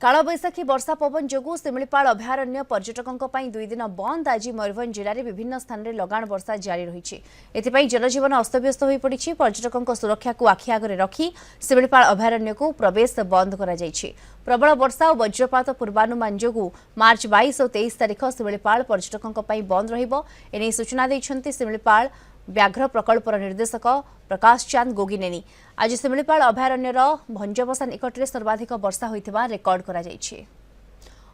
कालबैशाखी वर्षा पवन जोगु शिमिपाल अभयारण्य पर्यटकों दुई दिन बंद। आज मयूरभंज जिले में विभिन्न स्थान में लगाण वर्षा जारी रही। एथिपाई जनजीवन अस्तव्यस्त हो पड़ी। पर्यटकों सुरक्षा को आखि आगे रखी शिमिपाल अभयारण्य को प्रवेश बंद कर प्रबल वर्षा और वज्रपात पूर्वानुमान जोगु मार्च 22 और 23 तारीख शिमिपाल पर्यटकों बंद रही सूचना देते शिमिपाल व्याघ्र प्रकल्पर निर्देशक प्रकाश चांद गोगिनेनी। आज शिमिपाल अभयारण्यर भंजबसा निकट में सर्वाधिक वर्षा होता रेकर्ड कर।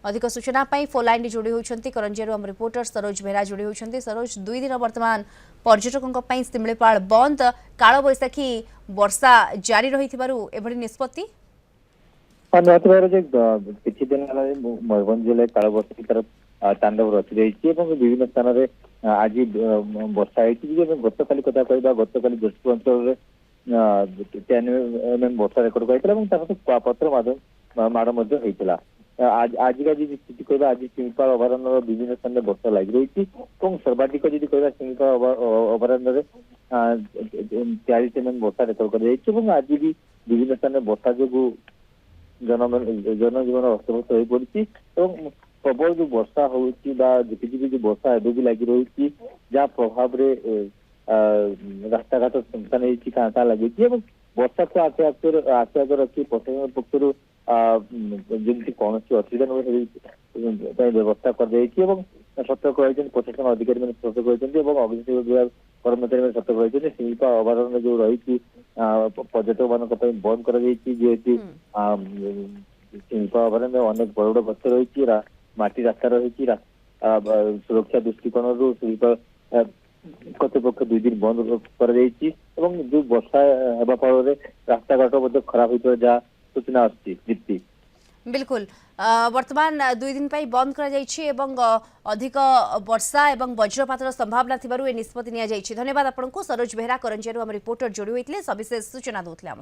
अधिक सूचना फोन लाइन जोड़ी होती करंजियारू आम रिपोर्टर सरोज बेहरा जोड़ी होती। सरोज, दुई दिन वर्तमान पर्यटकों शिमिपाल बंद, कालबैशाखी वर्षा जारी रही निष्पत्ति किसी दिन मयूरभंज जिले कालबैशाखी तरफ तांडव रचि रही विभिन्न स्थान में आज वर्षा होती। गत काली कथा कह गत काली जशपुर अंचल 10 mm वर्षा रेकर्ड कर कुआपथर माड़ होता। आजिका स्थिति कह आज शिमिपाल अभयारण्य विभिन्न स्थान में वर्षा लग रही सर्वाधिक जी कह शिमिपाल अभयारण्य 40 mm वर्षा रेकर्ड कर। आज भी विभिन्न स्थान में वर्षा जो जनजीवन अस्तव्यस्त हो पड़ी। प्रबल जो वर्षा होपी जो वर्षा एवं भी लगी रही जहाँ प्रभाव रास्ता घाट सुनसान काँ लगी वर्षा को आगे आगे रखी प्रशासन पक्षर जमी कौन असुविधा न व्यवस्था कर सतर्क रही प्रशासन अधिकारी मैंने सतर्क रही अग्निशम विभाग कर्मचारी सतर्क रही। शिमिपाल अभयारण्य जो रही पर्यटक मान बंद कर जेहेतु शिमिपाल अभयारण्य अनेक बड़ बड़ गछ रही माटी रास्ता रही सुरक्षा दृष्टिकोण शिमिपाल कर्तृपक्ष 2 दिन बंद कर जो वर्षा होगा फल रास्ता घाट खराब होता जहाँ सूचना आती। बिल्कुल वर्तमान 2 दिन बंद कर अधिक वर्षा और वज्रपातर संभावना थी निष्पत्ति नि। धन्यवाद आपको सरोज बेहरा करंजियारू आम रिपोर्टर जोड़ी होते सविशेष सूचना दूसरे आम।